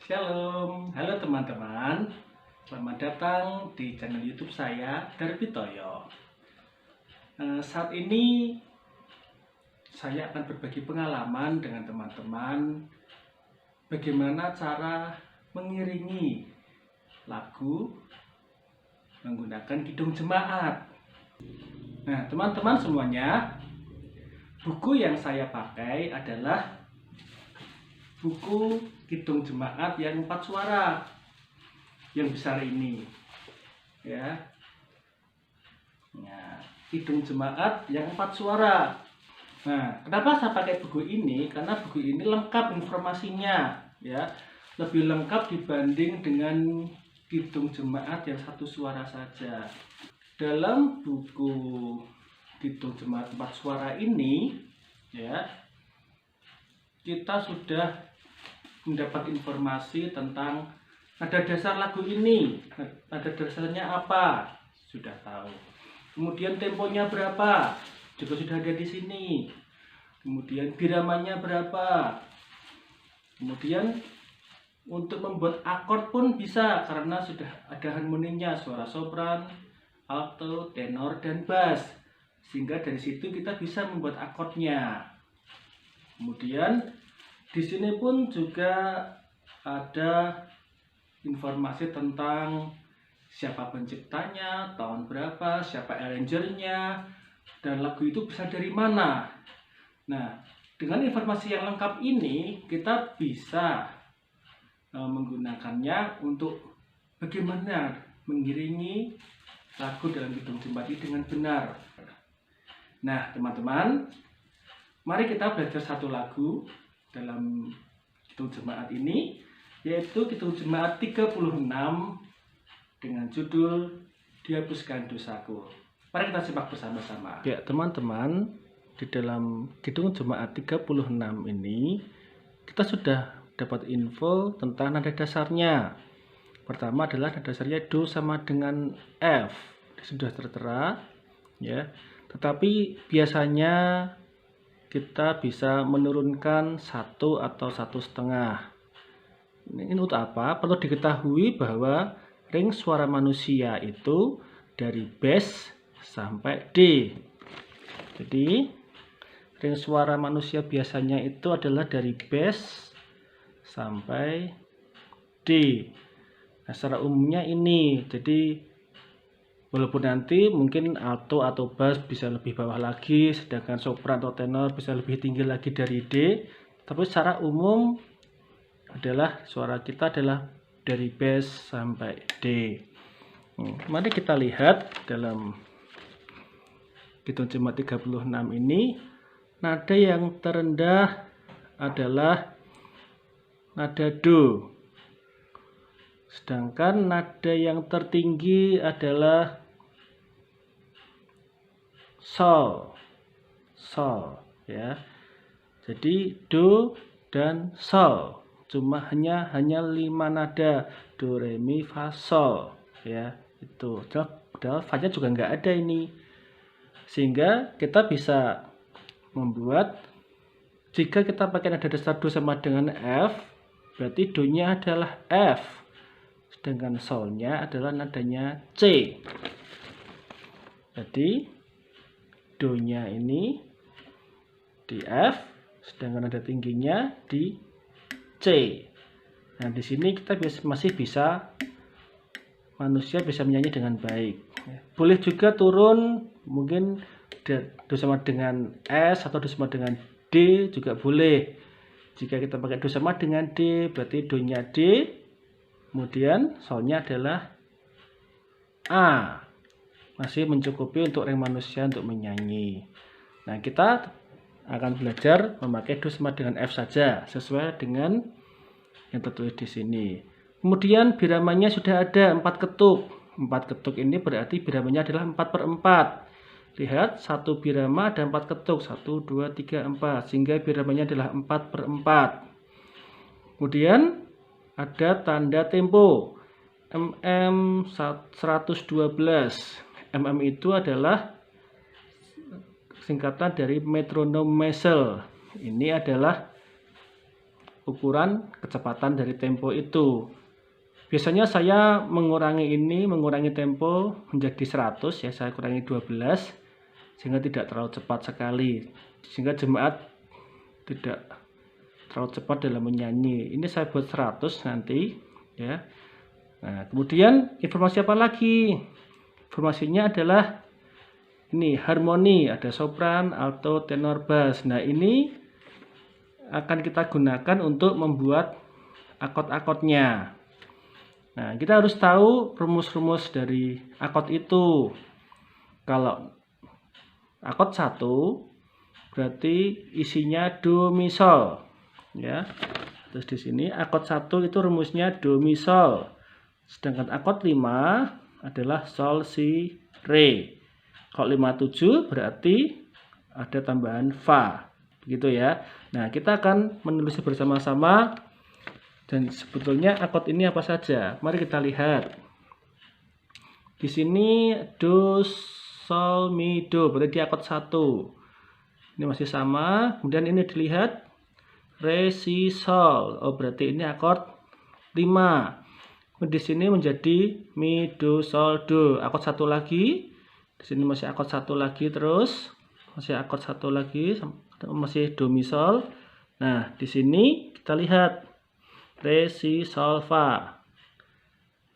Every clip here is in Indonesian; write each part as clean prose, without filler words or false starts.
Shalom, halo teman-teman. Selamat datang di channel YouTube saya, Darbitoyo. Saat ini saya akan berbagi pengalaman dengan teman-teman bagaimana cara mengiringi lagu menggunakan kidung jemaat. Nah, teman-teman semuanya, buku yang saya pakai adalah buku kidung jemaat yang 4 suara yang besar ini ya. Nah, kidung jemaat yang 4 suara. Nah, kenapa saya pakai buku ini? Karena buku ini lengkap informasinya ya, lebih lengkap dibanding dengan kidung jemaat yang 1 suara saja. Dalam buku kidung jemaat 4 suara ini ya, kita sudah mendapat informasi tentang nada dasar lagu ini. Nada dasarnya apa? Sudah tahu. Kemudian temponya berapa? Juga sudah ada di sini. Kemudian biramanya berapa? Kemudian untuk membuat akord pun bisa karena sudah ada harmoninya, suara sopran, alto, tenor, dan bass. Sehingga dari situ kita bisa membuat akordnya. Kemudian di sini pun juga ada informasi tentang siapa penciptanya, tahun berapa, siapa arrangernya, dan lagu itu berasal dari mana. Nah, dengan informasi yang lengkap ini, kita bisa menggunakannya untuk bagaimana mengiringi lagu dalam kidung jemaat ini dengan benar. Nah, teman-teman, mari kita belajar satu lagu dalam kidung jemaat ini, yaitu kidung jemaat 36 dengan judul Dihapuskan Dosaku. Mari kita simak bersama-sama. Ya, teman-teman, di dalam kidung jemaat 36 ini kita sudah dapat info tentang nada dasarnya. Pertama adalah nada dasarnya do sama dengan F. Ini sudah tertera ya. Tetapi biasanya kita bisa menurunkan 1 atau 1,5. Ini untuk apa? Perlu diketahui bahwa ring suara manusia itu dari bass sampai D. Jadi ring suara manusia biasanya itu adalah dari bass sampai D. Nah, secara umumnya ini. Jadi walaupun nanti mungkin alto atau bass bisa lebih bawah lagi, sedangkan sopran atau tenor bisa lebih tinggi lagi dari D, tapi secara umum adalah suara kita adalah dari bass sampai D. Mari kita lihat dalam kidung jemaat 36 ini, nada yang terendah adalah nada do. Sedangkan nada yang tertinggi adalah sol ya. Jadi do dan sol, cuma hanya 5 nada, do re mi fa sol ya. Itu padahal fa-nya juga nggak ada ini, sehingga kita bisa membuat, jika kita pakai nada dasar do sama dengan F, berarti do nya adalah F, sedangkan solnya adalah nadanya C. Jadi do-nya ini di F, sedangkan nada tingginya di C. Nah, di sini kita masih bisa, manusia bisa menyanyi dengan baik. Boleh juga turun, mungkin do sama dengan S atau do sama dengan D juga boleh. Jika kita pakai do sama dengan D, berarti do-nya D, kemudian solnya adalah A. Masih mencukupi untuk ring manusia untuk menyanyi. Nah, kita akan belajar memakai do sama dengan F saja, sesuai dengan yang tertulis di sini. Kemudian biramanya sudah ada 4 ketuk. 4 ketuk ini berarti biramanya adalah 4/4. Lihat, 1 birama ada 4 ketuk, 1, 2, 3, 4, sehingga biramanya adalah 4/4. Kemudian ada tanda tempo mm 112. mm itu adalah singkatan dari metronom measure. Ini adalah ukuran kecepatan dari tempo itu. Biasanya saya mengurangi tempo menjadi 100 ya, saya kurangi 12 sehingga tidak terlalu cepat sekali, sehingga jemaat tidak terlalu cepat dalam menyanyi. Ini saya buat 100 nanti ya. Nah, kemudian informasi apa lagi? Informasinya adalah ini harmoni, ada sopran, alto, tenor, bass. Nah, ini akan kita gunakan untuk membuat akord-akordnya. Nah, kita harus tahu rumus-rumus dari akord itu. Kalau akord 1 berarti isinya do mi sol ya. Terus di sini akord 1 itu rumusnya do mi sol. Sedangkan akord 5 adalah sol si re. Kalau 57 berarti ada tambahan fa. Begitu ya. Nah, kita akan menulis bersama-sama. Dan sebetulnya akord ini apa saja? Mari kita lihat. Di sini do, sol, mi, do. Berarti di akord 1. Ini masih sama. Kemudian ini dilihat re, si, sol. Oh, berarti ini akord 5. Di sini menjadi mi, do, sol, do. Akord 1 lagi. Di sini masih akord 1 lagi terus. Masih akord 1 lagi. Masih do, mi, sol. Nah, di sini kita lihat re, si, sol, fa.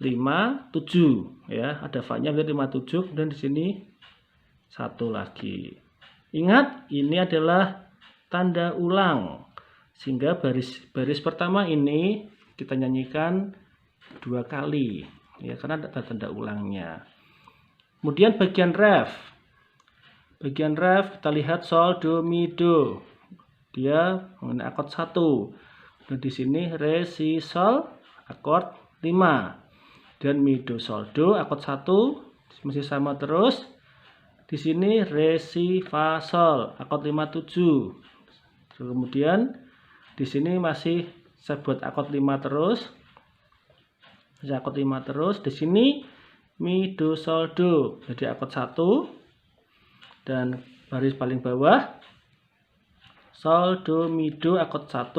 5, 7 ya, ada fa-nya berarti 5, 7. Dan di sini 1 lagi. Ingat, ini adalah tanda ulang. Sehingga baris pertama ini kita nyanyikan 2 kali ya, karena ada tanda ulangnya. Kemudian bagian ref. Bagian ref kita lihat sol, do, mi, do. Dia mengenai akord 1. Dan di sini re, si, sol, akord 5. Dan mi, do, sol, do, akord 1 masih sama terus. Di sini re, si, fa, sol, akord 5, 7. Kemudian di sini masih saya buat akord 5 terus. Masih akord 5 terus. Di sini mi, do, sol, do. Jadi akord 1. Dan baris paling bawah sol, do, mi, do, akord 1.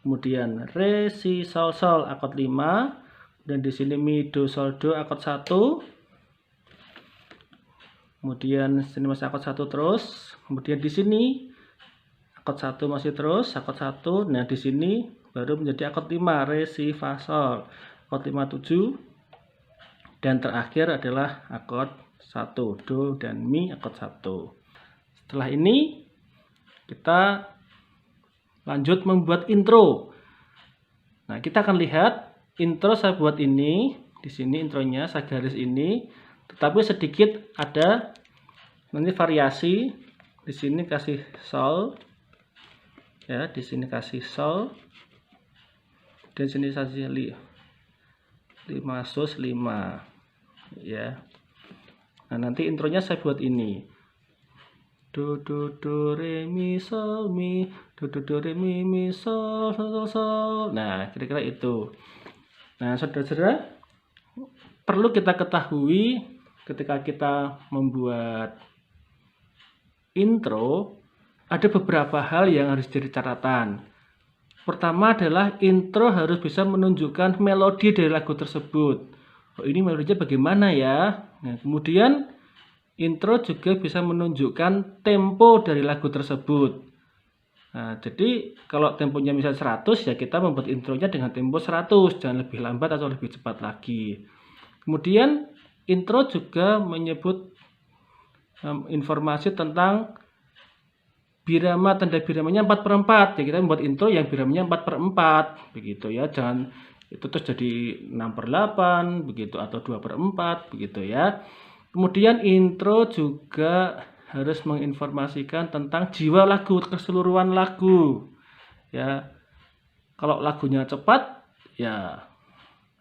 Kemudian re, si, sol, sol, akord 5. Dan di sini mi, do, sol, do, akord 1. Kemudian sini masih akord 1 terus. Kemudian di sini akord 1 masih terus, akord 1. Nah, di sini baru menjadi akord 5, re, si, fa, sol. Akord 5, 7. Dan terakhir adalah akord 1, do dan mi, akord 1. Setelah ini kita lanjut membuat intro. Nah, kita akan lihat intro saya buat ini. Di sini intronya saya garis ini, tetapi sedikit ada nanti variasi. Di sini kasih sol. Ya, di sini kasih sol. Dan sini kasih 5 sus 5. Ya. Nah, nanti intronya saya buat ini. Do, do, do, re, mi, sol, mi. Do, do, do, re, mi, mi, sol, sol, sol. Nah, kira-kira itu. Nah, saudara-saudara, perlu kita ketahui ketika kita membuat intro, ada beberapa hal yang harus jadi catatan. Pertama adalah intro harus bisa menunjukkan melodi dari lagu tersebut. Oh, ini melodinya bagaimana ya? Nah, kemudian intro juga bisa menunjukkan tempo dari lagu tersebut. Nah, jadi kalau temponya misalnya 100 ya kita membuat intronya dengan tempo 100, jangan lebih lambat atau lebih cepat lagi. Kemudian intro juga menyebut informasi tentang birama, tanda biramanya 4/4. Ya, kita membuat intro yang biramanya 4/4 begitu ya. Jangan itu terus jadi 6/8 begitu atau 2/4 begitu ya. Kemudian intro juga harus menginformasikan tentang jiwa lagu, keseluruhan lagu. Ya. Kalau lagunya cepat ya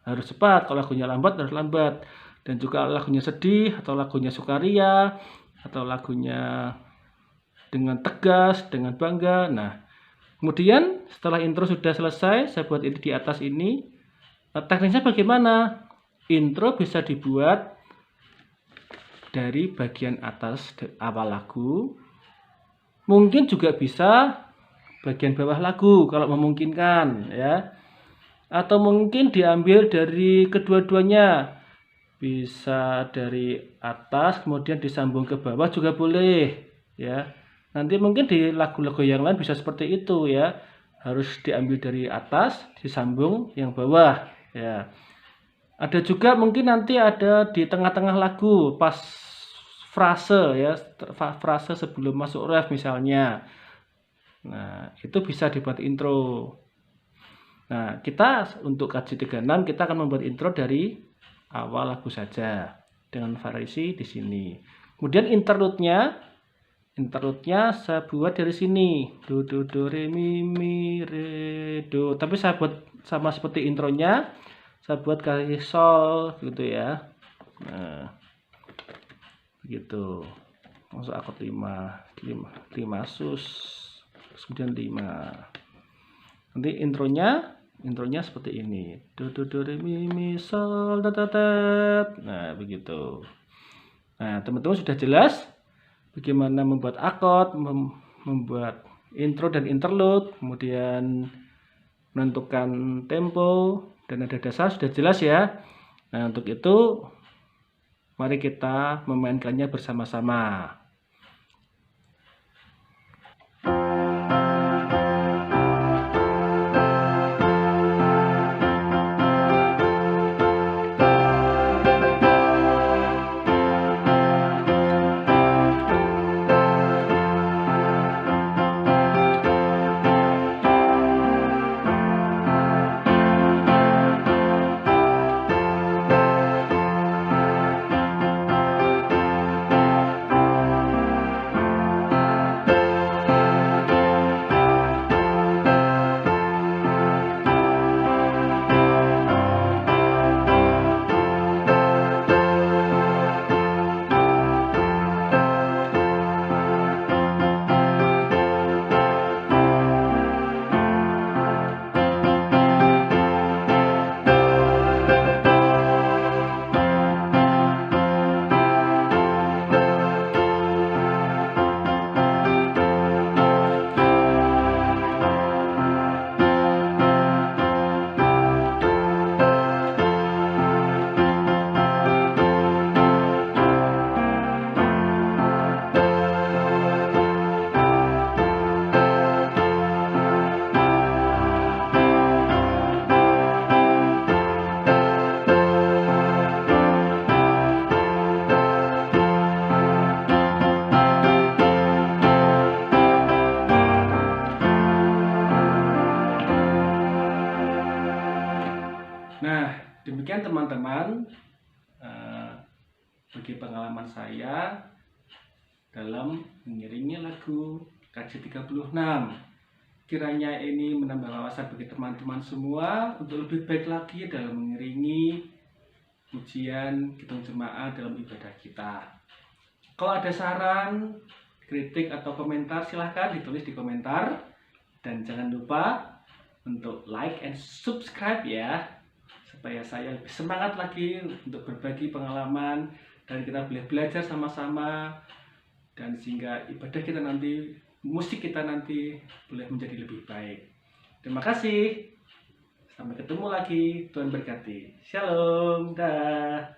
harus cepat, kalau lagunya lambat harus lambat. Dan juga lagunya sedih atau lagunya sukaria atau lagunya dengan tegas, dengan bangga. Nah, kemudian setelah intro sudah selesai, saya buat ini di atas ini. Teknisnya bagaimana? Intro bisa dibuat dari bagian atas awal lagu. Mungkin juga bisa bagian bawah lagu kalau memungkinkan ya. Atau mungkin diambil dari kedua-duanya. Bisa dari atas kemudian disambung ke bawah juga boleh ya. Nanti mungkin di lagu-lagu yang lain bisa seperti itu ya. Harus diambil dari atas, disambung yang bawah ya. Ada juga mungkin nanti ada di tengah-tengah lagu pas frase ya, frase sebelum masuk ref misalnya. Nah, itu bisa dibuat intro. Nah, kita untuk KJ36 kita akan membuat intro dari awal lagu saja dengan variasi di sini. Kemudian interlude-nya saya buat dari sini. Do do do re mi mi re do. Tapi saya buat sama seperti intronya. Saya buat kasih sol gitu ya. Nah, begitu. Masuk akord 5 sus. Kemudian 5. Nanti intronya seperti ini. Do do do re mi mi sol da da da. Nah, begitu. Nah, teman-teman sudah jelas bagaimana membuat akord, membuat intro dan interlude, kemudian menentukan tempo dan nada dasar sudah jelas ya. Nah, untuk itu mari kita memainkannya bersama-sama. Nah, demikian teman-teman bagi pengalaman saya dalam mengiringi lagu KJ36. Kiranya ini menambah wawasan bagi teman-teman semua untuk lebih baik lagi dalam mengiringi ujian hitung jemaah dalam ibadah kita. Kalau ada saran, kritik atau komentar silahkan ditulis di komentar. Dan jangan lupa untuk like and subscribe ya, supaya saya lebih semangat lagi untuk berbagi pengalaman dan kita boleh belajar sama-sama, dan sehingga ibadah kita nanti, musik kita nanti boleh menjadi lebih baik. Terima kasih, sampai ketemu lagi, Tuhan berkati. Shalom, dah.